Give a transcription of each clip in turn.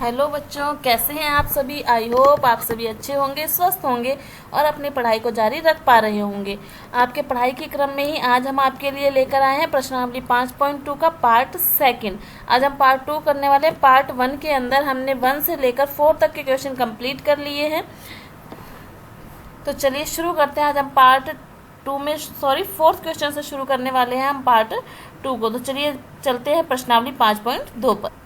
Hello बच्चों, कैसे हैं आप सभी। आई होप आप सभी अच्छे होंगे, स्वस्थ होंगे और अपनी पढ़ाई को जारी रख पा रहे होंगे। आपके पढ़ाई के क्रम में ही आज हम आपके लिए लेकर आए हैं प्रश्नावली 5.2 का पार्ट सेकंड। आज हम पार्ट 2 करने वाले हैं। पार्ट 1 के अंदर हमने 1 से लेकर 4 तक के क्वेश्चन कंप्लीट कर लिए हैं। तो चलिए शुरू करते हैं। आज हम पार्ट 2 में फोर्थ क्वेश्चन से शुरू करने वाले हैं हम पार्ट 2 को। तो चलिए चलते हैं प्रश्नावली 5.2 पर।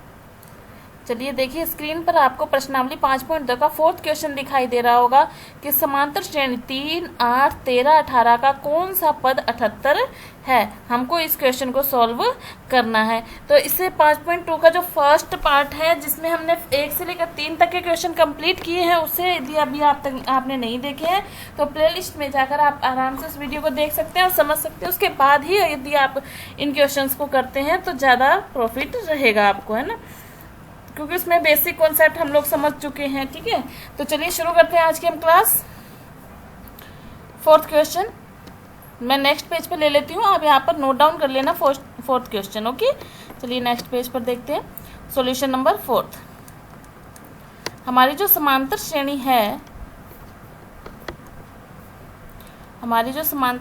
चलिए देखिए, स्क्रीन पर आपको प्रश्नावली 5.2 का फोर्थ क्वेश्चन दिखाई दे रहा होगा कि समांतर श्रेणी 3, 8, 13, 18 का कौन सा पद 78 है। हमको इस क्वेश्चन को सॉल्व करना है। तो इससे 5.2 का जो फर्स्ट पार्ट है, जिसमें हमने 1 से लेकर 3 तक के क्वेश्चन कंप्लीट किए हैं, उससे यदि अभी आपने नहीं देखे हैं तो प्लेलिस्ट में जाकर आप आराम से उस वीडियो को देख सकते हैं और समझ सकते हैं। उसके बाद ही यदि आप इन क्वेश्चन को करते हैं तो ज़्यादा प्रॉफिट रहेगा आपको, है ना, क्योंकि उसमें बेसिक कॉन्सेप्ट हम लोग समझ चुके हैं। ठीक है, तो चलिए शुरू करते हैं आज की हम क्लास। फोर्थ क्वेश्चन मैं नेक्स्ट पेज पे ले लेती हूँ, आप यहाँ पर नोट डाउन कर लेना फोर्थ क्वेश्चन। ओके, चलिए नेक्स्ट पेज पर देखते हैं। Solution number 4। हमारी जो समांतर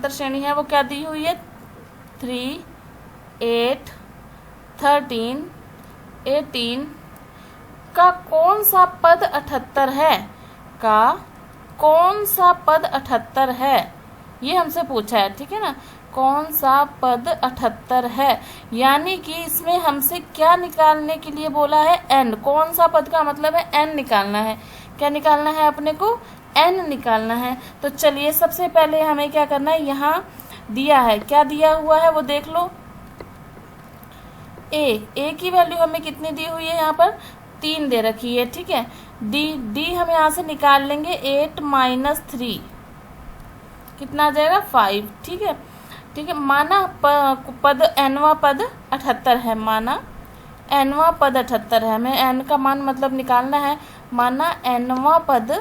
श्रेणी है वो क्या दी हुई है, 3, 8, 13, 18 का कौन सा पद 78 है। का कौन सा पद 78 है, ये हमसे पूछा है। ठीक है ना, कौन सा पद 78 है, यानी कि इसमें हमसे क्या निकालने के लिए बोला है, n। कौन सा पद का मतलब है n निकालना है। क्या निकालना है अपने को, n निकालना है। तो चलिए सबसे पहले हमें क्या करना है, यहाँ दिया है, क्या दिया हुआ है वो देख लो। a की वैल्यू हमें कितनी दी हुई है, यहाँ पर 3 दे रखी है। ठीक है, d हम यहाँ से निकाल लेंगे। 8 - 3 कितना आ जाएगा, 5। ठीक है, माना पद nवां पद 78 है। माना nवां पद 78 है, हमें n का मान मतलब निकालना है। माना nवां पद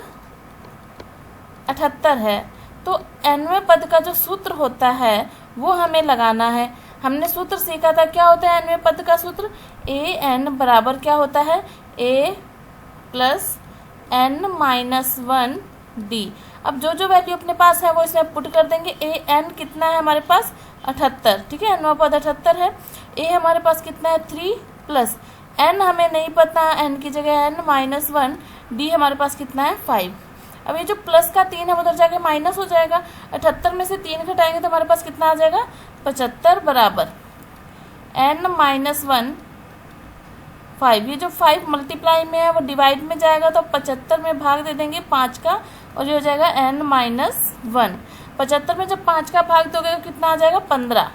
78 है, तो nवें पद का जो सूत्र होता है वो हमें लगाना है। हमने सूत्र सीखा था, क्या होता है nवें पद का सूत्र, an बराबर क्या होता है, a + n - 1d। अब जो जो वैल्यू अपने पास है वो इसमें पुट कर देंगे। an कितना है हमारे पास, 78। ठीक है, nवां पद 78 है। a हमारे पास कितना है, 3 + n हमें नहीं पता, n की जगह n - 1, d हमारे पास कितना है, 5। अब ये जो प्लस का 3 है उधर जाके माइनस हो जाएगा। 78 में से 3 घटाएंगे तो हमारे पास कितना आ जाएगा, 75 बराबर n - 1 5। ये जो 5 मल्टीप्लाई में है वो डिवाइड में जाएगा, तो 75 में भाग दे देंगे 5 का, और ये हो जाएगा n - 1। 75 में जब 5 का भाग दोगे तो कितना आ जाएगा, 15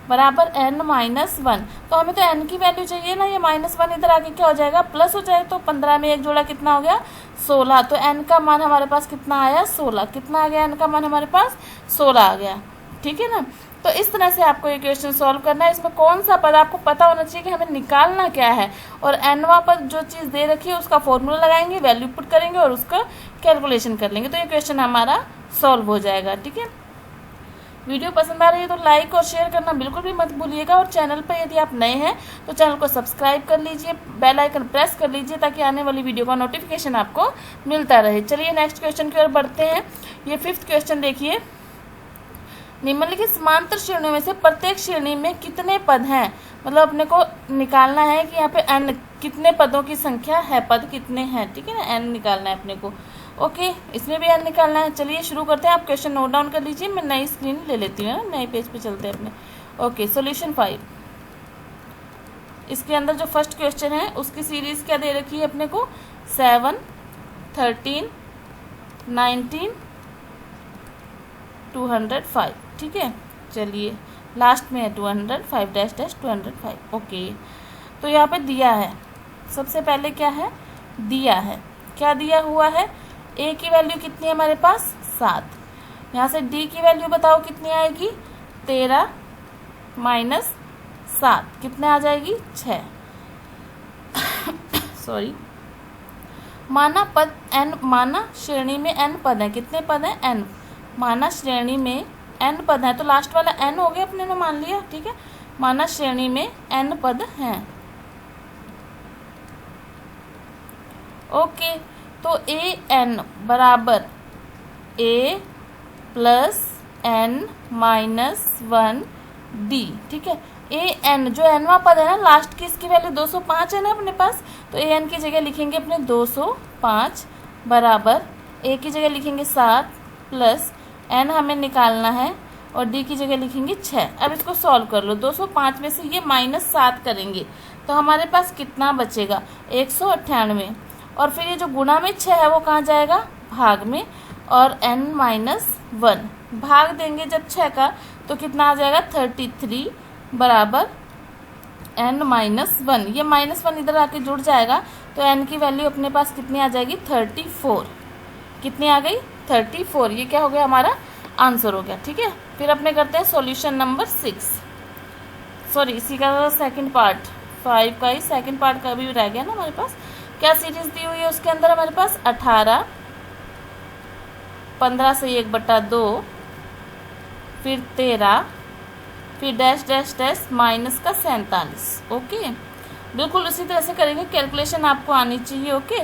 बराबर n - 1। तो हमें तो n की वैल्यू चाहिए ना, ये -1 इधर आके क्या हो जाएगा, प्लस हो जाएगा। तो 15 में एक जोड़ा कितना हो गया, 16। तो n का मान हमारे पास कितना आया, 16। कितना आ गया, n का मान हमारे पास 16 आ गया। ठीक है ना, तो इस तरह से आपको ये क्वेश्चन सॉल्व करना है। इसमें कौन सा पद आपको पता होना चाहिए कि हमें निकालना क्या है, और nवां पद जो चीज़ दे रखी है उसका फॉर्मूला लगाएंगे, वैल्यू पुट करेंगे और उसका कैलकुलेशन कर लेंगे, तो ये क्वेश्चन हमारा सॉल्व हो जाएगा। ठीक है, वीडियो पसंद आ रही है तो लाइक और शेयर करना बिल्कुल भी मत भूलिएगा, और चैनल पर यदि आप नए हैं तो चैनल को सब्सक्राइब कर लीजिए, बेल आइकन प्रेस कर लीजिए ताकि आने वाली वीडियो का नोटिफिकेशन आपको मिलता रहे। चलिए नेक्स्ट क्वेश्चन की ओर बढ़ते हैं। ये 5th क्वेश्चन देखिए, निम्नलिखित समांतर श्रेणियों में से प्रत्येक श्रेणी में कितने पद हैं। मतलब अपने को निकालना है कि यहाँ पे n कितने पदों की संख्या है, पद कितने हैं। ठीक है ना, n निकालना है अपने को। ओके, इसमें भी n निकालना है। चलिए शुरू करते हैं, आप क्वेश्चन नोट डाउन कर लीजिए, मैं नई स्क्रीन ले लेती हूँ, नए पेज पे चलते हैं अपने। Okay, solution 5। इसके अंदर जो फर्स्ट क्वेश्चन है उसकी सीरीज क्या दे रखी है अपने को, 7, 13, 19, 205। ठीक है, चलिए लास्ट में है 205 - 205। ओके, तो यहाँ पे दिया है, सबसे पहले क्या है, दिया है, क्या दिया हुआ है, a की वैल्यू कितनी है हमारे पास, 7। यहाँ से d की वैल्यू बताओ कितनी आएगी, 13 - 7 कितने आ जाएगी, 6। सॉरी, माना पद n, माना श्रेणी में n पद है। कितने पद हैं, n। माना श्रेणी में n पद है, तो लास्ट वाला n हो गया, अपने ने मान लिया। ठीक है, माना श्रेणी में n पद हैं। ओके, तो ए एन बराबर ए प्लस एन माइनस 1 डी। ठीक है, ए एन जो एनवा पद है ना, लास्ट की इसकी वैल्यू 205 है ना अपने पास, तो ए एन की जगह लिखेंगे अपने 205 बराबर ए की जगह लिखेंगे 7 प्लस एन हमें निकालना है और डी की जगह लिखेंगे 6। अब इसको सॉल्व कर लो, 205 में से ये -7 करेंगे तो हमारे पास कितना बचेगा 198, और फिर ये जो गुणा में 6 है वो कहाँ जाएगा, भाग में, और n-1 भाग देंगे जब 6 का तो कितना आ जाएगा 33 बराबर n-1। ये -1 इधर आके जुड़ जाएगा तो n की वैल्यू अपने पास कितनी आ जाएगी 34। कितनी आ गई 34। ये क्या हो गया हमारा आंसर हो गया। ठीक है, फिर अपने करते हैं सॉल्यूशन नंबर 6, सॉरी इसी का सेकंड पार्ट 5 का ही सेकंड पार्ट का भी रह गया ना हमारे पास। क्या सीरीज दी हुई है उसके अंदर हमारे पास 18, 15 से 1/2, फिर 13, फिर डैश डैश डैश माइनस का 47। ओके, बिल्कुल उसी तरह से करेंगे, कैलकुलेशन आपको आनी चाहिए। ओके,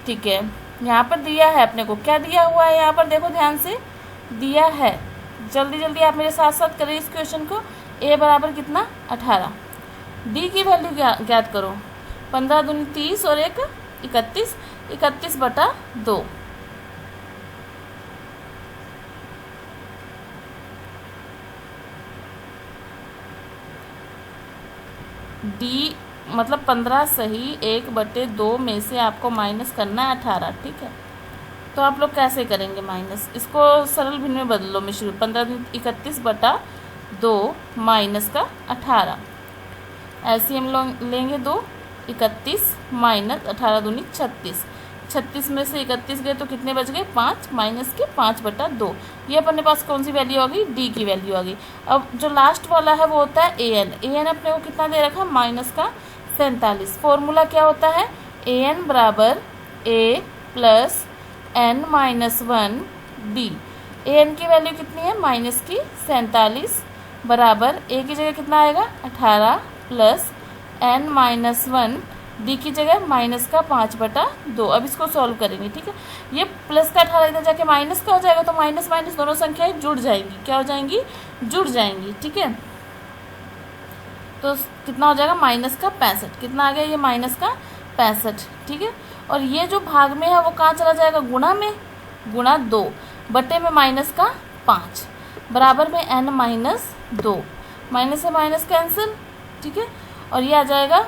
ठीक है, यहाँ पर दिया है अपने को, क्या दिया हुआ है यहाँ पर देखो ध्यान से, दिया है, जल्दी जल्दी आप मेरे साथ साथ करें इस क्वेश्चन को। ए बराबर कितना 18, डी की वैल्यू ज्ञात करो, 15 दूनी 30 और 1 31, 31/2। डी मतलब 15 सही 1/2 में से आपको माइनस करना है 18। ठीक है, तो आप लोग कैसे करेंगे माइनस, इसको सरल भिन्न में बदलो मिश्र, 15 31/2 माइनस का 18, एलसीएम लेंगे 2, 31 माइनस 18 दूनी 36, 36 में से 31 गए तो कितने बच गए 5, माइनस के 5/2। ये अपने पास कौन सी वैल्यू आ गई, डी की वैल्यू आ गई। अब जो लास्ट वाला है वो होता है ए एन, ए एन अपने को कितना दे रखा माइनस का 47। फॉर्मूला क्या होता है, ए एन बराबर ए plus n-1 D. A N की वैल्यू कितनी है माइनस की 47 बराबर ए की जगह कितना आएगा 18 प्लस n-1 डी की जगह माइनस का 5/2। अब इसको सॉल्व करेंगे। ठीक है, ये प्लस का 18 इधर जाके माइनस का हो जाएगा तो माइनस माइनस दोनों संख्याएं जुड़ जाएंगी। क्या हो जाएंगी, जुड़ जाएंगी। ठीक है, तो कितना हो जाएगा माइनस का 65। कितना आ गया ये माइनस का 65। ठीक है, और ये जो भाग में है वो कहाँ चला जाएगा, गुणा में, गुणा 2 बटे में माइनस का 5 बराबर में n-2, माइनस से माइनस कैंसिल। ठीक है, और ये आ जाएगा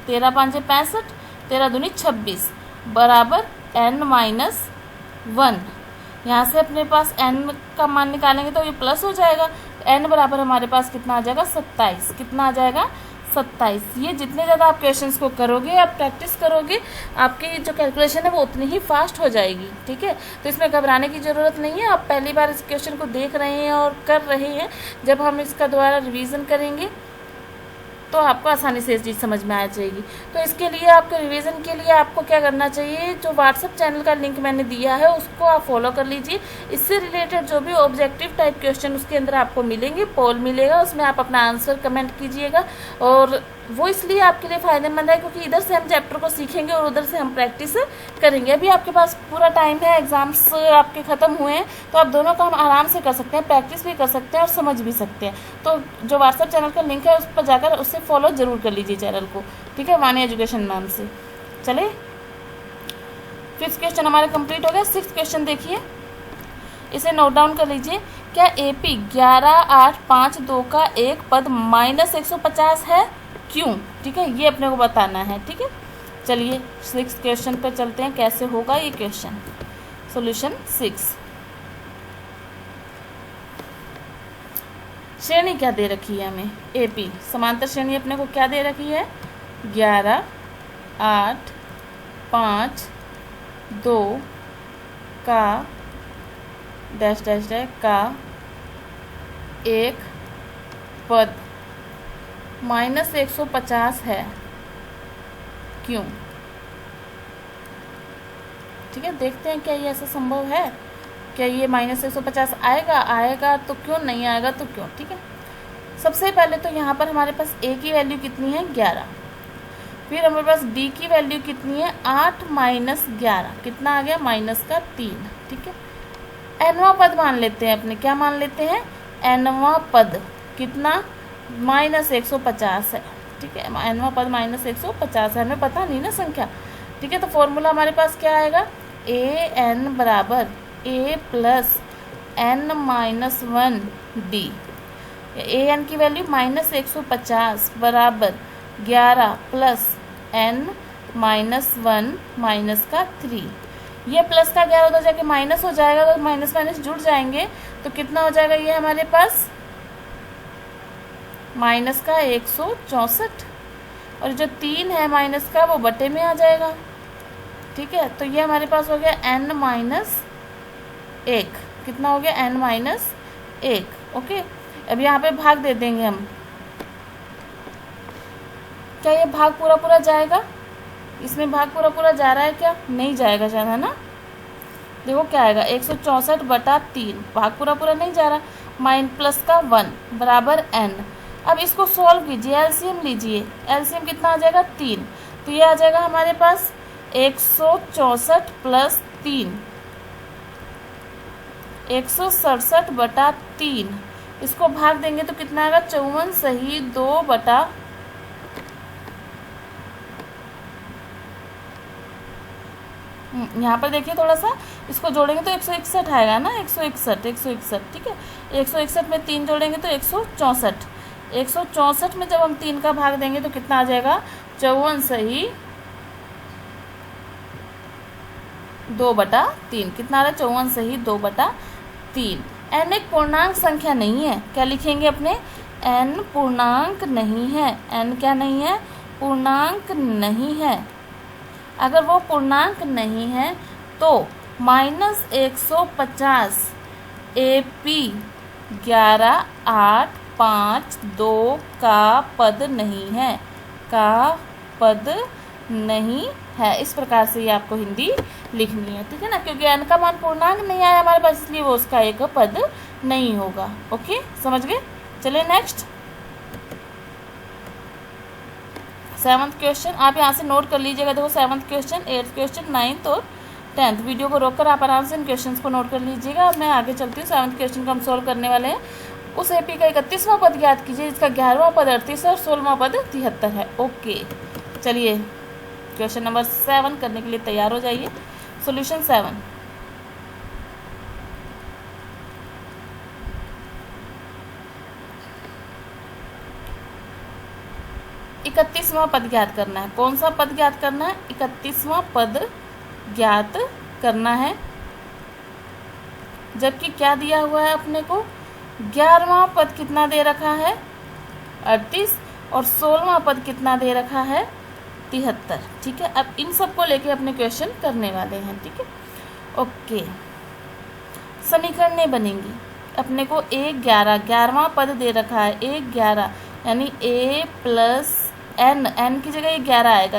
13 5 65, 13 दूनी 26 बराबर n-1। यहाँ से अपने पास n का मान निकालेंगे तो ये प्लस हो जाएगा, n बराबर हमारे पास कितना आ जाएगा 27। कितना आ जाएगा 27। ये जितने ज़्यादा आप क्वेश्चंस को करोगे, आप प्रैक्टिस करोगे, आपकी जो कैलकुलेशन है वो उतनी ही फास्ट हो जाएगी। ठीक है, तो इसमें घबराने की ज़रूरत नहीं है। आप पहली बार इस क्वेश्चन को देख रहे हैं और कर रहे हैं, जब हम इसका दोबारा रिवीजन करेंगे तो आपको आसानी से इस चीज़ समझ में आ जाएगी। तो इसके लिए आपके रिवीजन के लिए आपको क्या करना चाहिए, जो व्हाट्सएप चैनल का लिंक मैंने दिया है उसको आप फॉलो कर लीजिए। इससे रिलेटेड जो भी ऑब्जेक्टिव टाइप क्वेश्चन उसके अंदर आपको मिलेंगे, पोल मिलेगा, उसमें आप अपना आंसर कमेंट कीजिएगा। और वो इसलिए आपके लिए फ़ायदेमंद है क्योंकि इधर से हम चैप्टर को सीखेंगे और उधर से हम प्रैक्टिस करेंगे। अभी आपके पास पूरा टाइम है, एग्जाम्स आपके ख़त्म हुए हैं, तो आप दोनों काम आराम से कर सकते हैं, प्रैक्टिस भी कर सकते हैं और समझ भी सकते हैं। तो जो व्हाट्सएप चैनल का लिंक है उस पर जाकर उससे फॉलो ज़रूर कर लीजिए चैनल को। ठीक है, वाणी एजुकेशन नाम से। चले, 5th क्वेश्चन हमारा कंप्लीट हो गया। 6th क्वेश्चन देखिए, इसे नोट डाउन कर लीजिए। क्या AP 11,852 का एक पद -150 है, क्यों? ठीक है, ये अपने को बताना है। ठीक है, चलिए 6th क्वेश्चन पर चलते हैं, कैसे होगा ये क्वेश्चन। सॉल्यूशन 6। श्रेणी क्या दे रखी है हमें, AP समांतर श्रेणी अपने को क्या दे रखी है 11 8 5 2 का डैश डैश डैश का एक पद -150 है, क्यों? ठीक है, देखते हैं क्या ये ऐसा संभव है, क्या ये -150 आएगा तो क्यों, नहीं आएगा तो क्यों। ठीक है, सबसे पहले तो यहाँ पर हमारे पास a की वैल्यू कितनी है 11, फिर हमारे पास डी की वैल्यू कितनी है, 8 माइनस 11, कितना आ गया, माइनस का 3। ठीक है, एनवा पद मान लेते हैं अपने, क्या मान लेते हैं, एनवा पद कितना, माइनस 150 है। ठीक है, एनवा पद माइनस 150 है, हमें पता नहीं ना संख्या। ठीक है, तो फॉर्मूला हमारे पास क्या आएगा, ए एन बराबर ए plus N minus 1 D. A N की वैल्यू माइनस 150 बराबर 11 प्लस एन माइनस 1 माइनस का 3। ये प्लस का 11 उधर जाके माइनस हो जाएगा, तो माइनस माइनस जुड़ जाएंगे, तो कितना हो जाएगा ये हमारे पास, माइनस का 164, और जो 3 है माइनस का वो बटे में आ जाएगा। ठीक है, तो ये हमारे पास हो गया n माइनस 1, कितना हो गया, n माइनस 1। ओके, अब यहाँ पे भाग दे देंगे हम, क्या ये भाग पूरा पूरा जाएगा, इसमें भाग पूरा पूरा जा रहा है क्या, नहीं जाएगा शायद, है ना। देखो क्या आएगा, 164 बटा 3, भाग पूरा पूरा नहीं जा रहा, माइन प्लस का 1 बराबर n। अब इसको सॉल्व कीजिए, एलसीएम लीजिए, एलसीएम कितना आ जाएगा, 3, तो ये आ जाएगा हमारे पास 164 प्लस 3, 167 बटा 3, इसको भाग देंगे तो कितना आएगा, 54 सही 2 बटा, यहाँ पर देखिए थोड़ा सा, इसको जोड़ेंगे तो 161 आएगा ना, 161। ठीक है, 161 में 3 जोड़ेंगे तो 164, 164 में जब हम 3 का भाग देंगे तो कितना आ जाएगा, 54 सही 2 बटा 3, कितना आ रहा है, 54 सही 2 बटा 3। n एक पूर्णांक संख्या नहीं है, क्या लिखेंगे अपने, n पूर्णांक नहीं है, n क्या नहीं है, पूर्णांक नहीं है। अगर वो पूर्णांक नहीं है तो माइनस 150 AP 11 8 5 2 का पद नहीं है, का पद नहीं है। इस प्रकार से ये आपको हिंदी लिखनी है, ठीक है ना, क्योंकि n का मान पूर्णांक नहीं आया हमारे पास, इसलिए वो उसका एक पद नहीं होगा। ओके, समझ गए। चलिए नेक्स्ट 7th क्वेश्चन, आप यहाँ से नोट कर लीजिएगा। देखो 7th question, 8th question, 9th और 10th, वीडियो को रोककर आप आराम से इन क्वेश्चंस को नोट कर लीजिएगा। अब मैं आगे चलती हूँ, 7th क्वेश्चन को हम सोल्व करने वाले हैं। उस एपी का 31वां पद ज्ञात कीजिए जिसका 11वां पद 38 और 16वां पद 73 है। ओके, चलिए क्वेश्चन नंबर 7 करने के लिए तैयार हो जाइए। सोल्यूशन 7, इकतीसवां पद ज्ञात करना है। कौन सा पद ज्ञात करना है, 31वां पद ज्ञात करना है। जबकि क्या दिया हुआ है अपने को, 11वां पद कितना दे रखा है 38 और 16वां पद कितना दे रखा है 73। ठीक है, अब इन सब को लेके अपने क्वेश्चन करने वाले हैं। ठीक है, ओके, समीकरण नहीं बनेंगी। अपने को 11वां पद दे रखा है, 11 यानी a प्लस n, n की जगह ये 11 आएगा,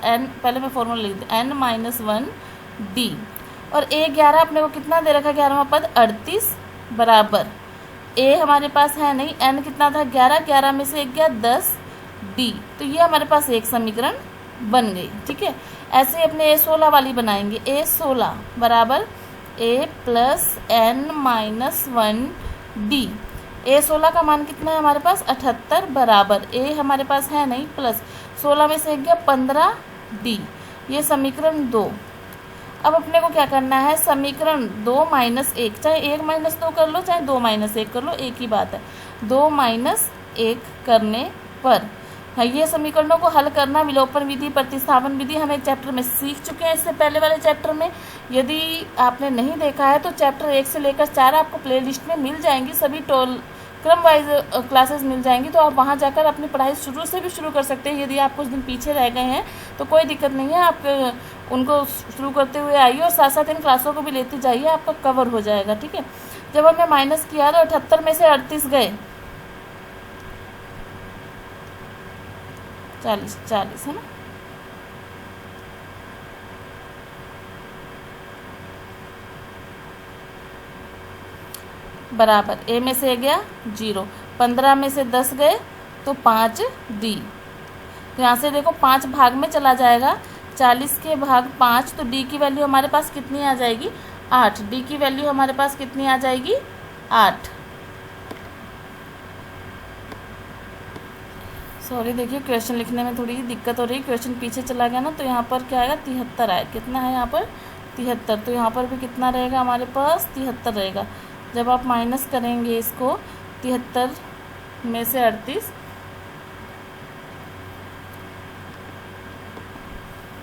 n पहले मैं फॉर्मूला लिख दूँ, n माइनस 1 d, और a11 अपने को कितना दे रखा है 11वां पद 38 बराबर a हमारे पास है नहीं, n कितना था 11, 11 में से 1 गया 10 d, तो ये हमारे पास एक समीकरण बन गई। ठीक है, ऐसे ही अपने a16 वाली बनाएंगे, a16 बराबर a plus n minus 1 d। a16 का मान कितना है हमारे पास 78 बराबर a हमारे पास है नहीं, प्लस 16 में से 1 गया 15 d, ये समीकरण 2। अब अपने को क्या करना है, समीकरण 2 माइनस 1, चाहे 1 माइनस 2 कर लो चाहे 2 माइनस 1 कर लो, एक ही बात है। 2 माइनस 1 करने पर ये समीकरणों को हल करना, विलोपन विधि, प्रतिस्थापन विधि हम एक चैप्टर में सीख चुके हैं, इससे पहले वाले चैप्टर में। यदि आपने नहीं देखा है तो चैप्टर 1 से लेकर 4 आपको प्लेलिस्ट में मिल जाएंगी, सभी क्रम वाइज क्लासेस मिल जाएंगी, तो आप वहां जाकर अपनी पढ़ाई शुरू से भी शुरू कर सकते हैं। यदि आप कुछ दिन पीछे रह गए हैं तो कोई दिक्कत नहीं है, आप उनको शुरू करते हुए आइए और साथ साथ इन क्लासों को भी लेते जाइए, आपका कवर हो जाएगा। ठीक है, जब हमने माइनस किया तो 78 में से 38 गए 40 है ना, बराबर a में से गया 0, 15 में से 10 गए तो 5 d, तो यहाँ से देखो 5 भाग में चला जाएगा, 40 के भाग 5, तो डी की वैल्यू हमारे पास कितनी आ जाएगी 8। डी की वैल्यू हमारे पास कितनी आ जाएगी 8। सॉरी देखिए क्वेश्चन लिखने में थोड़ी दिक्कत हो रही है, क्वेश्चन पीछे चला गया ना, तो यहाँ पर क्या आएगा 73 आए। कितना है यहाँ पर 73, तो यहाँ पर भी कितना रहेगा हमारे पास 73 रहेगा। जब आप माइनस करेंगे इसको 73 में से 38,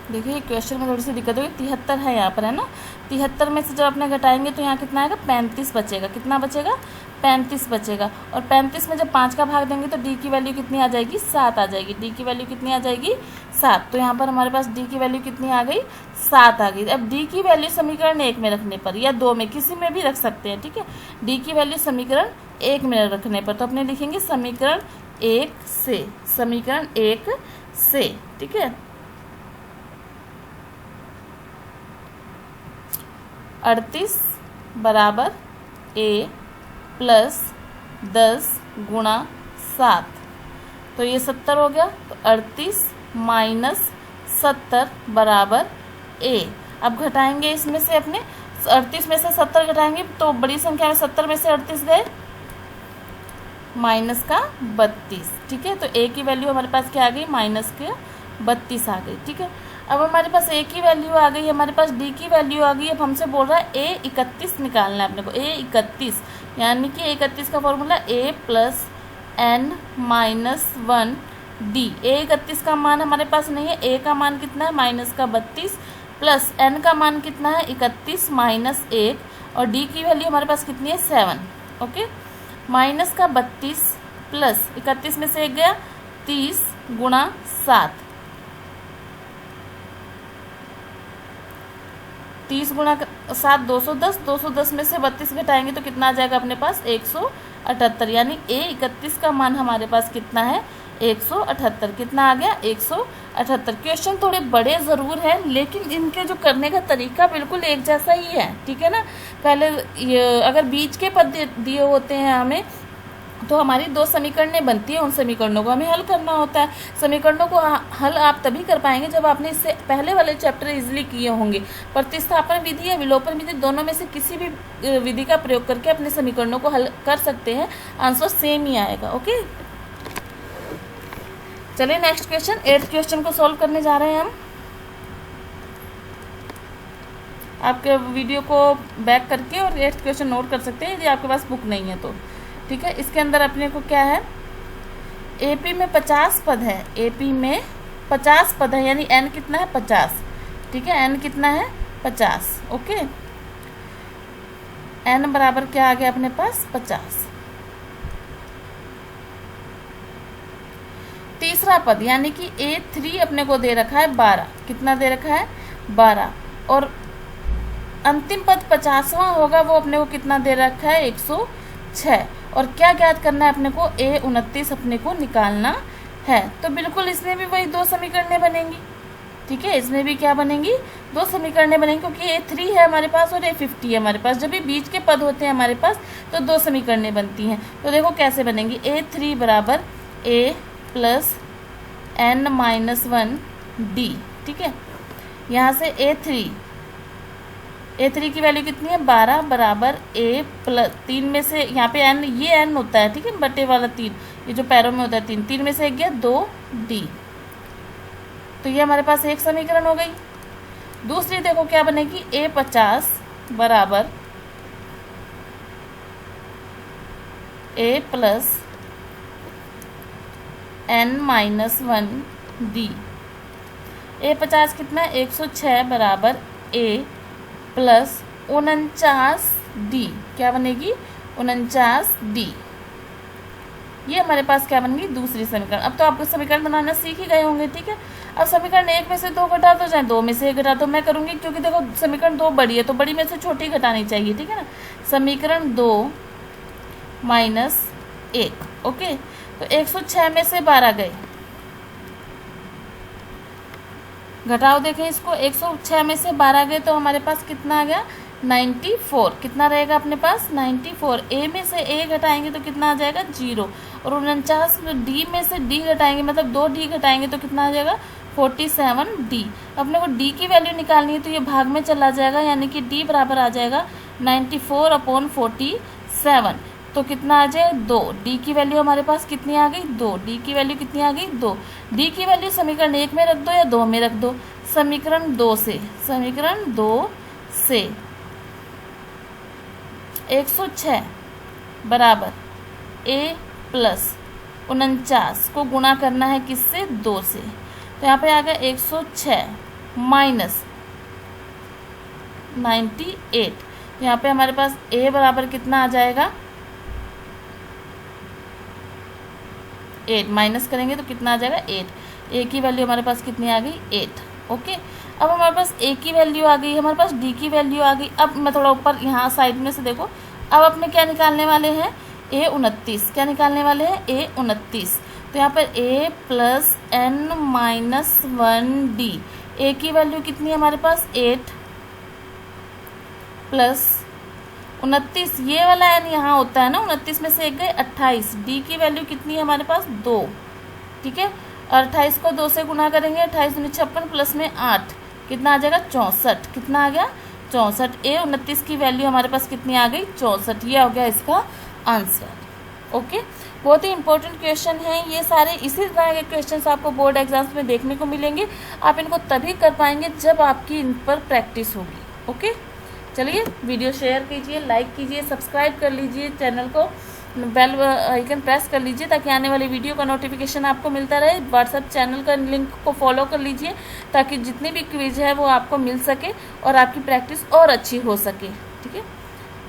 देखिए क्वेश्चन में थोड़ी सी दिक्कत होगी, 73 है यहाँ पर, है ना। 73 में से जब अपने घटाएंगे तो यहाँ कितना आएगा 35 बचेगा। कितना बचेगा 35 बचेगा। और 35 में जब 5 का भाग देंगे तो डी की वैल्यू कितनी आ जाएगी 7 आ जाएगी। डी की वैल्यू कितनी आ जाएगी 7। तो यहाँ पर हमारे पास डी की वैल्यू कितनी आ गई 7 आ गई। अब डी की वैल्यू समीकरण 1 में रखने पर या 2 में किसी में भी रख सकते हैं, ठीक है। डी की वैल्यू समीकरण 1 में रखने पर तो अपने लिखेंगे समीकरण 1 से, समीकरण 1 से, ठीक है। 38 बराबर a प्लस 10 गुणा 7, तो ये 70 हो गया। तो 38 माइनस 70 बराबर a। अब घटाएंगे इसमें से अपने 38 में से 70 घटाएंगे तो बड़ी संख्या में 70 में से 38 गए, माइनस का 32, ठीक है। तो a की वैल्यू हमारे पास क्या आ गई माइनस के 32 आ गई, ठीक है। अब हमारे पास a की वैल्यू आ गई, हमारे पास d की वैल्यू आ गई। अब हमसे बोल रहा है a 31 निकालना है अपने को, a 31, यानी कि 31 का formula a plus n minus 1 d। a 31 का मान हमारे पास नहीं है, a का मान कितना है माइनस का 32 प्लस n का मान कितना है 31 माइनस 1, और d की वैल्यू हमारे पास कितनी है 7, ओके। माइनस का 32 प्लस 31 में से 1 गया 30 गुणा 7, 30 गुणा 7 210, 210 में से 32 घटाएंगे तो कितना आ जाएगा अपने पास 178, यानी a 31 का मान हमारे पास कितना है 178। कितना आ गया 178। क्वेश्चन थोड़े बड़े ज़रूर हैं लेकिन इनके जो करने का तरीका बिल्कुल एक जैसा ही है, ठीक है ना। पहले अगर बीच के पद दिए होते हैं हमें तो हमारी 2 समीकरणें बनती है, उन समीकरणों को हमें हल करना होता है। समीकरणों को हल आप तभी कर पाएंगे जब आपने इससे पहले वाले चैप्टर इजीली किए होंगे। प्रतिस्थापन विधि या विलोपन विधि दोनों में से किसी भी विधि का प्रयोग करके अपने समीकरणों को हल कर सकते हैं, आंसर सेम ही आएगा, ओके। चलिए नेक्स्ट क्वेश्चन, 8th क्वेश्चन को सॉल्व करने जा रहे हैं हम। आपके वीडियो को बैक करके और 8th क्वेश्चन नोट कर सकते हैं यदि आपके पास बुक नहीं है तो, ठीक है। इसके अंदर अपने को क्या है, एपी में 50 पद है, एपी में 50 पद है, यानी एन कितना है 50, ठीक है। एन कितना है 50, ओके। एन बराबर क्या आ गया अपने पास 50। तीसरा पद यानी कि A3 अपने को दे रखा है 12, कितना दे रखा है 12, और अंतिम पद 50वां होगा वो अपने को कितना दे रखा है 106। और क्या ज्ञात करना है अपने को A29 अपने को निकालना है। तो बिल्कुल इसमें भी वही 2 समीकरणें बनेंगी, ठीक है। इसमें भी क्या बनेंगी 2 समीकरणें बनेंगी, क्योंकि A3 है हमारे पास और A50 है हमारे पास। जब भी बीच के पद होते हैं हमारे पास तो 2 समीकरणें बनती हैं। तो देखो कैसे बनेंगी, A3 बराबर A plus n minus 1 d, ठीक है। यहाँ से A3 की वैल्यू कितनी है 12 बराबर A प्लस 3 में से यहाँ पे n, ये n होता है, ठीक है, बटे वाला 3, ये जो पैरों में होता है 3, 3 में से 1 गया 2d। तो ये हमारे पास एक समीकरण हो गई। दूसरी देखो क्या बनेगी, A50 बराबर A plus n minus 1 d। A50 कितना है 106 बराबर A प्लस 49d, क्या बनेगी 49d। ये हमारे पास क्या बनेगी दूसरी समीकरण। अब तो आपको समीकरण बनाना सीख ही गए होंगे, ठीक है। अब समीकरण 1 में से 2 घटा दो, चाहे 2 में से 1 घटा दो, मैं करूँगी क्योंकि देखो समीकरण 2 बड़ी है तो बड़ी में से छोटी घटानी चाहिए, ठीक है ना। समीकरण 2 माइनस 1, ओके। तो 106 में से 12 गए, घटाओ देखें इसको, 106 में से 12 गए तो हमारे पास कितना आ गया 94 कितना रहेगा अपने पास 94। ए में से ए घटाएंगे तो कितना आ जाएगा 0, और 49 डी में से डी घटाएंगे मतलब 2 डी घटाएंगे तो कितना आ जाएगा 47 डी। अपने को डी की वैल्यू निकालनी है तो ये भाग में चला जाएगा, यानी कि डी बराबर आ जाएगा 94/47। तो कितना आ जाए 2। डी की वैल्यू हमारे पास कितनी आ गई 2। डी की वैल्यू कितनी आ गई 2। डी की वैल्यू समीकरण 1 में रख दो या 2 में रख दो। समीकरण 2 से 106 बराबर ए प्लस 49 को गुणा करना है किससे 2 से। तो यहाँ पे आ गया 106 माइनस 98। तो यहाँ पे हमारे पास ए बराबर कितना आ जाएगा 8, माइनस करेंगे तो कितना आ जाएगा 8। ए की वैल्यू हमारे पास कितनी आ गई 8। ओके, अब हमारे पास ए की वैल्यू आ गई, हमारे पास डी की वैल्यू आ गई। अब मैं थोड़ा ऊपर यहाँ साइड में से देखो, अब अपने क्या निकालने वाले हैं A29। क्या निकालने वाले हैं A29। तो यहाँ पर A प्लस n-1D। ए की वैल्यू कितनी है हमारे पास 8 प्लस 29, ये वाला n यहाँ होता है ना, 29 में से एक गए 28। डी की वैल्यू कितनी है हमारे पास 2, ठीक है। 28 को 2 से गुना करेंगे, 28 दूनी 56 प्लस में 8 कितना आ जाएगा 64। कितना आ गया 64। A29 की वैल्यू हमारे पास कितनी आ गई 64। ये हो गया इसका आंसर। ओके, बहुत ही इंपॉर्टेंट क्वेश्चन है ये सारे। इसी तरह के क्वेश्चंस आपको बोर्ड एग्जाम्स में देखने को मिलेंगे। आप इनको तभी कर पाएंगे जब आपकी इन पर प्रैक्टिस होगी। ओके, चलिए वीडियो शेयर कीजिए, लाइक कीजिए, सब्सक्राइब कर लीजिए चैनल को, बेल आइकन प्रेस कर लीजिए ताकि आने वाली वीडियो का नोटिफिकेशन आपको मिलता रहे। व्हाट्सएप चैनल का लिंक को फॉलो कर लीजिए ताकि जितनी भी क्विज है वो आपको मिल सके और आपकी प्रैक्टिस और अच्छी हो सके। ठीक है,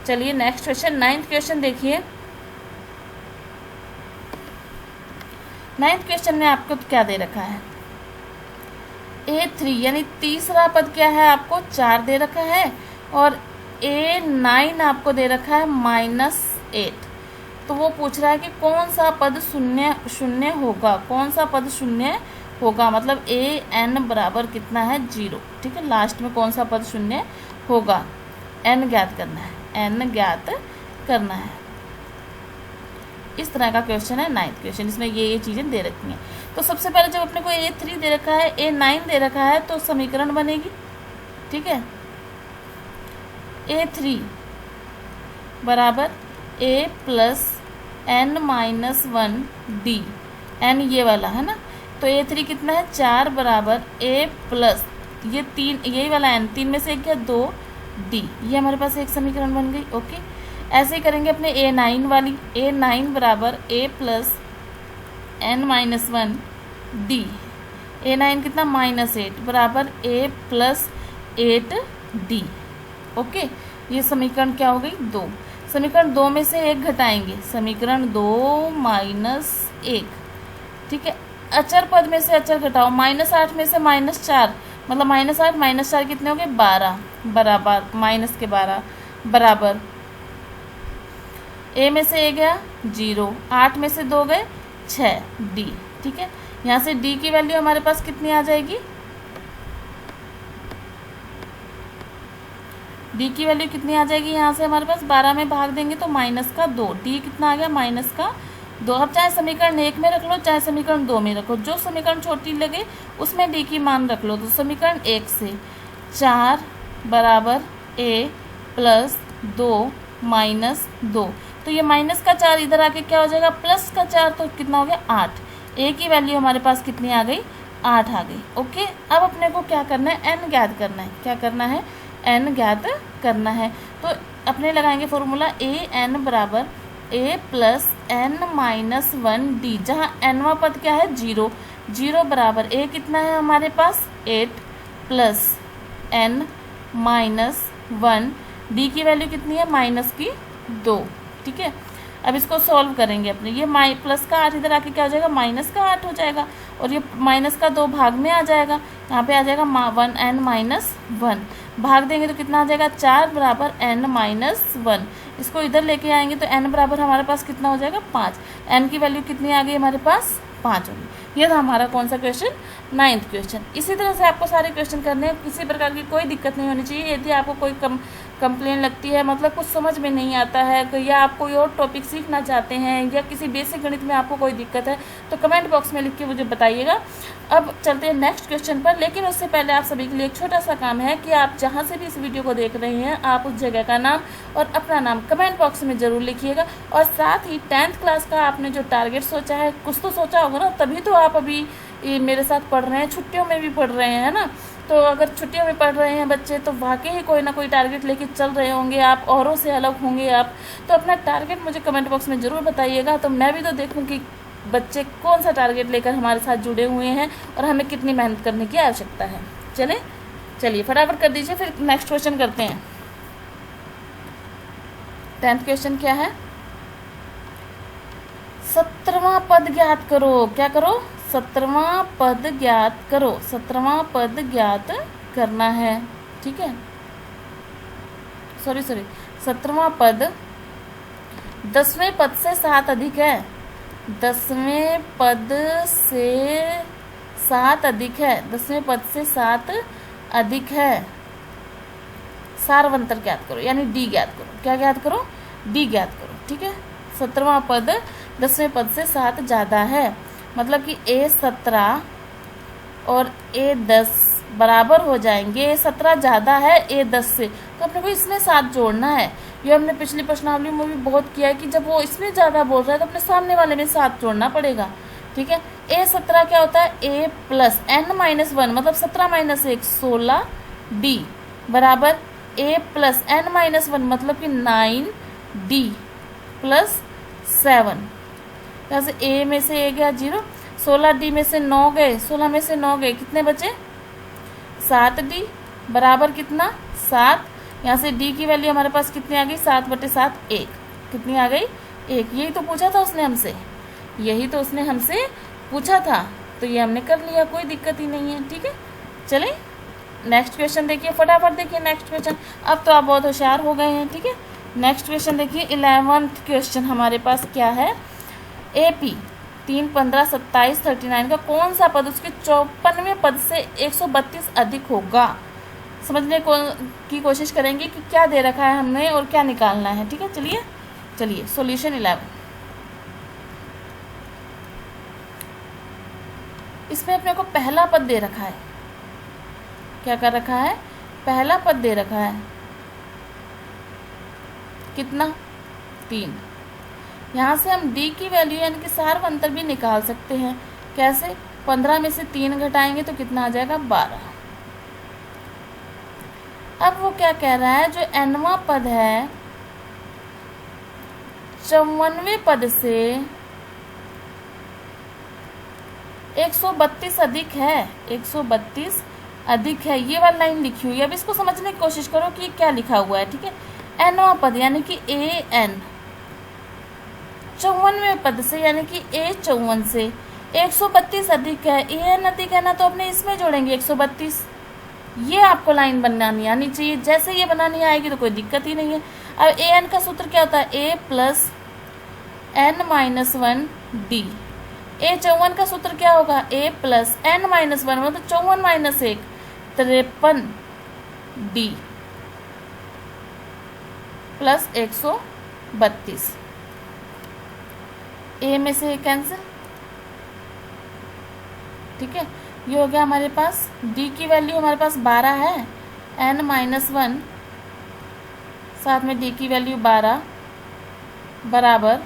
चलिए नेक्स्ट क्वेश्चन 9th क्वेश्चन देखिए। 9th क्वेश्चन में आपको क्या दे रखा है A3 यानी तीसरा पद क्या है आपको 4 दे रखा है, और A9 आपको दे रखा है -8। तो वो पूछ रहा है कि कौन सा पद शून्य होगा, कौन सा पद शून्य होगा, मतलब an बराबर कितना है 0। ठीक है, लास्ट में कौन सा पद शून्य होगा, n ज्ञात करना है, n ज्ञात करना है। इस तरह का क्वेश्चन है 9th क्वेश्चन। इसमें ये चीज़ें दे रखी हैं। तो सबसे पहले जब अपने को A3 दे रखा है, A9 दे रखा है, तो समीकरण बनेगी। ठीक है, A3 बराबर A प्लस n-1D। n ये वाला है ना, तो A3 कितना है 4 बराबर A प्लस ये 3, यही वाला n 3 में से एक गया 2D। ये हमारे पास एक समीकरण बन गई। ओके, ऐसे ही करेंगे अपने A9 वाली। A9 बराबर A प्लस n-1D। A9 कितना -8 बराबर A प्लस 8D। ओके, ये समीकरण क्या हो गई 2। समीकरण 2 में से 1 घटाएंगे, समीकरण 2 -1। ठीक है, अचर पद में से अचर घटाओ, -8 में से -4 मतलब -8 -4 कितने हो गए 12 बराबर -12 बराबर A में से A गया 0, 8 में से 2 गए 6D। ठीक है, यहाँ से D की वैल्यू हमारे पास कितनी आ जाएगी, D की वैल्यू कितनी आ जाएगी, यहाँ से हमारे पास 12 में भाग देंगे तो -2। D कितना आ गया -2। अब चाहे समीकरण 1 में रख लो चाहे समीकरण 2 में रखो, जो समीकरण छोटी लगे उसमें D की मान रख लो। तो समीकरण 1 से 4 बराबर A प्लस 2 -2। तो ये माइनस का 4 इधर आके क्या हो जाएगा प्लस का 4, तो कितना हो गया 8। A की वैल्यू हमारे पास कितनी आ गई 8 आ गई। ओके, अब अपने को क्या करना है n ज्ञात करना है। क्या करना है n ज्ञात करना है। तो अपने लगाएंगे फॉर्मूला an बराबर A प्लस n-1D, जहाँ nवा पद क्या है 0 बराबर A कितना है हमारे पास 8 प्लस n-1। D की वैल्यू कितनी है -2। ठीक है, अब इसको सॉल्व करेंगे अपने। ये प्लस का 8 इधर आके क्या हो जाएगा -8 हो जाएगा, और ये -2 भाग में आ जाएगा, यहाँ पे आ जाएगा n-1। भाग देंगे तो कितना आ जाएगा 4 बराबर n-1। इसको इधर लेके आएंगे तो n बराबर हमारे पास कितना हो जाएगा 5। n की वैल्यू कितनी आ गई हमारे पास 5 होगी। ये था हमारा कौन सा क्वेश्चन, 9th क्वेश्चन। इसी तरह से आपको सारे क्वेश्चन करने हैं, किसी प्रकार की कोई दिक्कत नहीं होनी चाहिए। यदि आपको कोई कंप्लेन लगती है, मतलब कुछ समझ में नहीं आता है, या आप कोई और टॉपिक सीखना चाहते हैं, या किसी बेसिक गणित में आपको कोई दिक्कत है, तो कमेंट बॉक्स में लिख के मुझे बताइएगा। अब चलते हैं नेक्स्ट क्वेश्चन पर, लेकिन उससे पहले आप सभी के लिए एक छोटा सा काम है कि आप जहाँ से भी इस वीडियो को देख रहे हैं, आप उस जगह का नाम और अपना नाम कमेंट बॉक्स में ज़रूर लिखिएगा। और साथ ही 10th क्लास का आपने जो टारगेट सोचा है, कुछ तो सोचा होगा ना, तभी तो आप अभी मेरे साथ पढ़ रहे हैं, छुट्टियों में भी पढ़ रहे हैं ना। तो अगर छुट्टियों में पढ़ रहे हैं बच्चे, तो वाकई ही कोई ना कोई टारगेट लेके चल रहे होंगे, आप औरों से अलग होंगे आप। तो अपना टारगेट मुझे कमेंट बॉक्स में ज़रूर बताइएगा, तो मैं भी तो देखूँ कि बच्चे कौन सा टारगेट लेकर हमारे साथ जुड़े हुए हैं और हमें कितनी मेहनत करने की आवश्यकता है। चलिए फटाफट कर दीजिए, फिर नेक्स्ट क्वेश्चन करते हैं। 10th क्वेश्चन क्या है, 17वां पद ज्ञात करो। क्या करो, 17वां पद ज्ञात करो। 17वां पद ज्ञात करना है, ठीक है। सॉरी 17वां पद 10वें पद से 7 अधिक है। 10वें पद से 7 अधिक है। 10वें पद से 7 अधिक है। सारवंतर ज्ञात करो, यानी डी ज्ञात करो। क्या ज्ञात करो, डी ज्ञात करो, ठीक है। 17वां पद 10वें पद से 7 ज़्यादा है, मतलब कि A17 और A10 बराबर हो जाएंगे। A17 ज़्यादा है A10 से, तो अपने को इसमें 7 जोड़ना है। ये हमने पिछली प्रश्नावली में भी बहुत किया है कि जब वो इसमें ज़्यादा बोल रहा है तो अपने सामने वाले में 7 जोड़ना पड़ेगा, ठीक है। A17 क्या होता है, A प्लस n-1, मतलब 17 माइनस 1 16 D बराबर A प्लस n-1, मतलब कि 9D प्लस 7। यहाँ से A में से A गया 0, 16D में से 9 गए, 16 में से 9 गए, कितने बचे, 7D बराबर कितना, 7। यहाँ से D की वैल्यू हमारे पास कितनी आ गई, 7/7 1। कितनी आ गई, 1। यही तो पूछा था उसने हमसे, यही तो उसने हमसे पूछा था, तो ये हमने कर लिया, कोई दिक्कत ही नहीं है, ठीक है। चलिए नेक्स्ट क्वेश्चन देखिए, फटाफट देखिए नेक्स्ट क्वेश्चन। अब तो आप बहुत होशियार हो गए हैं, ठीक है। नेक्स्ट क्वेश्चन देखिए, 11th क्वेश्चन हमारे पास क्या है, AP 3, 15, 27, 39 का कौन सा पद उसके 54वें पद से 132 अधिक होगा। समझने की कोशिश करेंगे कि क्या दे रखा है हमने और क्या निकालना है, ठीक है। चलिए सॉल्यूशन 11। इसमें अपने को पहला पद दे रखा है, क्या कर रखा है, पहला पद दे रखा है, कितना, 3। यहाँ से हम D की वैल्यू यानी कि सारवंतर भी निकाल सकते हैं। कैसे, 15 में से 3 घटाएंगे तो कितना आ जाएगा, 12। अब वो क्या कह रहा है, जो nवां पद है 54वें पद से 132 अधिक है, 132 अधिक है, ये वाली लाइन लिखी हुई है। अब इसको समझने की कोशिश करो कि क्या लिखा हुआ है, ठीक है। nवां पद यानी कि AN 54वें पद से यानी कि A54 से 132 अधिक है, AN अधिक है ना, तो अपने इसमें जोड़ेंगे 132। ये आपको लाइन बनानी आनी चाहिए, जैसे ये बनानी आएगी तो कोई दिक्कत ही नहीं है। अब AN का सूत्र क्या होता है, A plus n-1 D। A54 का सूत्र क्या होगा, A प्लस n-1, मतलब 54 माइनस 1 53 D प्लस 132। A में से कैंसिल, ठीक है। ये हो गया हमारे पास, D की वैल्यू हमारे पास 12 है, n-1 साथ में D की वैल्यू 12 बराबर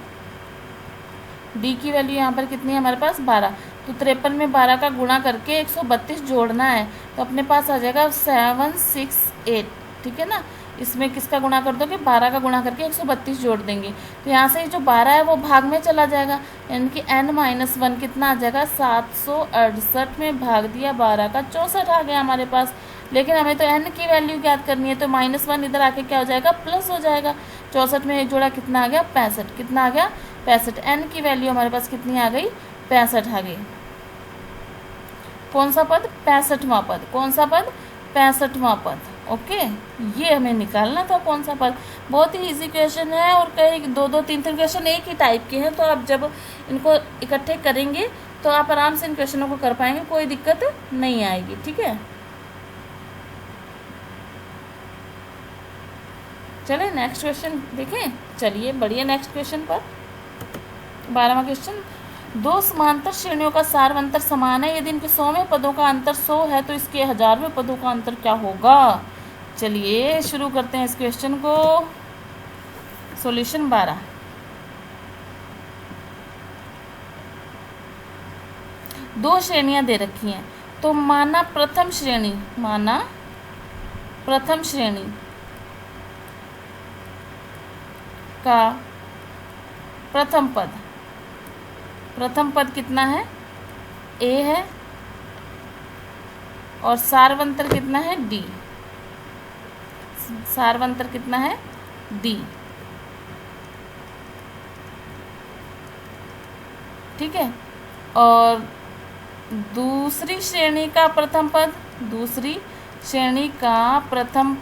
D की वैल्यू यहाँ पर कितनी है हमारे पास, 12। तो 53 में 12 का गुणा करके 132 जोड़ना है, तो अपने पास आ जाएगा 768, ठीक है ना। इसमें किसका गुणा कर दोगे, 12 का गुणा करके 132 जोड़ देंगे, तो यहाँ से जो 12 है वो भाग में चला जाएगा, यानी कि n-1 कितना आ जाएगा, 768 में भाग दिया 12 का 64 आ गया हमारे पास। लेकिन हमें तो n की वैल्यू ज्ञात करनी है, तो -1 इधर आके क्या हो जाएगा, प्लस हो जाएगा। 64 में एक जोड़ा कितना आ गया, 65। कितना आ गया, 65। n की वैल्यू हमारे पास कितनी आ गई, 65 आ गई। कौन सा पद, 65वां पद। कौन सा पद, 65वां पद। ओके, ये हमें निकालना था कौन सा पद। बहुत ही इजी क्वेश्चन है, और कई 2-2, 3-3 क्वेश्चन एक ही टाइप के हैं, तो आप जब इनको इकट्ठे करेंगे तो आप आराम से इन क्वेश्चनों को कर पाएंगे, कोई दिक्कत नहीं आएगी। ठीक है, चलिए नेक्स्ट क्वेश्चन देखें। चलिए बढ़िया, नेक्स्ट क्वेश्चन पर 12वां क्वेश्चन। दो समांतर श्रेणियों का सारवंतर समान है, यदि इनके 100वें पदों का अंतर 100 है तो इसके 1000वें पदों का अंतर क्या होगा। चलिए शुरू करते हैं इस क्वेश्चन को। सॉल्यूशन 12। दो श्रेणियां दे रखी हैं, तो माना प्रथम श्रेणी का प्रथम पद कितना है, a है, और सारवंतर कितना है, d। सारवंतर कितना है, d। ठीक है, और दूसरी श्रेणी का प्रथम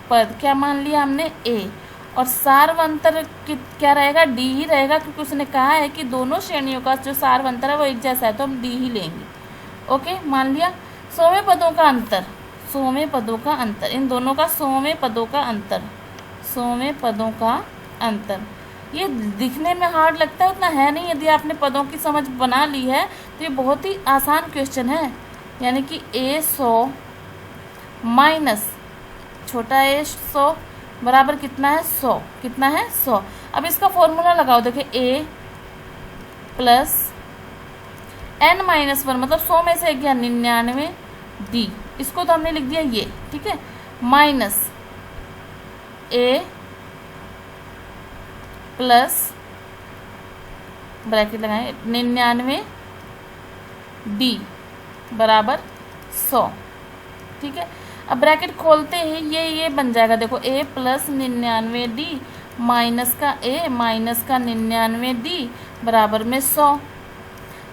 पद क्या मान लिया हमने, a, और सारवंतर क्या रहेगा, d ही रहेगा, क्योंकि उसने कहा है कि दोनों श्रेणियों का जो सारवंतर है वो एक जैसा है, तो हम d ही लेंगे। ओके, मान लिया। 100वें पदों का अंतर, इन दोनों का 100वें पदों का अंतर। ये दिखने में हार्ड लगता है, उतना है नहीं। यदि आपने पदों की समझ बना ली है तो ये बहुत ही आसान क्वेश्चन है। यानी कि a 100 माइनस छोटा a 100 बराबर कितना है, 100। कितना है, 100। अब इसका फॉर्मूला लगाओ, देखिए a प्लस n-1 मतलब 100 में से गया 99 d, इसको तो हमने लिख दिया ये। ठीक है, माइनस a प्लस ब्रैकेट लगाएं 99 d बराबर 100। ठीक है, अब ब्रैकेट खोलते ही ये बन जाएगा, देखो a प्लस 99 d माइनस का a माइनस का 99 d बराबर में 100।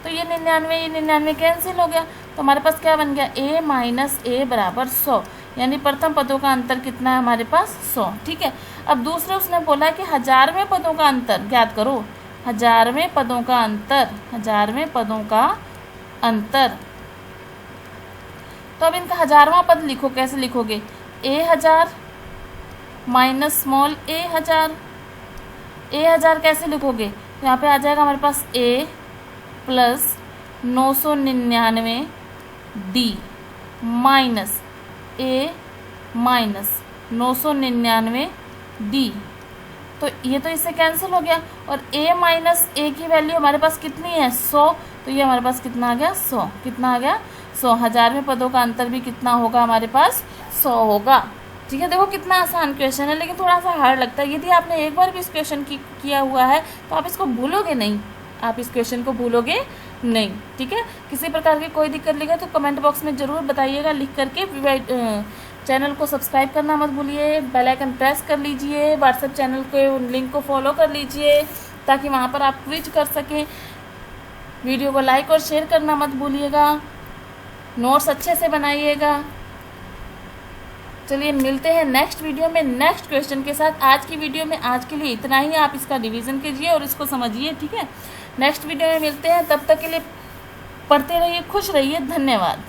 तो ये 99 कैंसिल हो गया, तो हमारे पास क्या बन गया, a माइनस a बराबर 100। यानी प्रथम पदों का अंतर कितना है हमारे पास, 100। ठीक है, अब दूसरे उसने बोला कि 1000वें पदों का अंतर ज्ञात करो। 1000वें पदों का अंतर। तो अब इनका 1000वां पद लिखो, कैसे लिखोगे, a1000 minus small a1000। a1000 कैसे लिखोगे, यहाँ पे आ जाएगा हमारे पास a plus 999 d minus a minus 999 d। तो ये तो इससे कैंसिल हो गया, और a माइनस a की वैल्यू हमारे पास कितनी है, 100। तो ये हमारे पास कितना आ गया, 100। कितना आ गया, 100। 1000वें पदों का अंतर भी कितना होगा हमारे पास, 100 होगा। ठीक है, देखो कितना आसान क्वेश्चन है, लेकिन थोड़ा सा हार्ड लगता है। यदि आपने एक बार भी इस क्वेश्चन किया हुआ है तो आप इसको भूलोगे नहीं, आप इस क्वेश्चन को भूलोगे नहीं। ठीक है, किसी प्रकार की कोई दिक्कत लगे तो कमेंट बॉक्स में ज़रूर बताइएगा लिख करके। चैनल को सब्सक्राइब करना मत भूलिए, बेल आइकन प्रेस कर लीजिए, व्हाट्सएप चैनल के लिंक को फॉलो कर लीजिए ताकि वहाँ पर आप क्विज कर सकें। वीडियो को लाइक और शेयर करना मत भूलिएगा, नोट्स अच्छे से बनाइएगा। चलिए मिलते हैं नेक्स्ट वीडियो में नेक्स्ट क्वेश्चन के साथ। आज की वीडियो में आज के लिए इतना ही, आप इसका रिवीजन कीजिए और इसको समझिए। ठीक है, नेक्स्ट वीडियो में मिलते हैं, तब तक के लिए पढ़ते रहिए, खुश रहिए, धन्यवाद।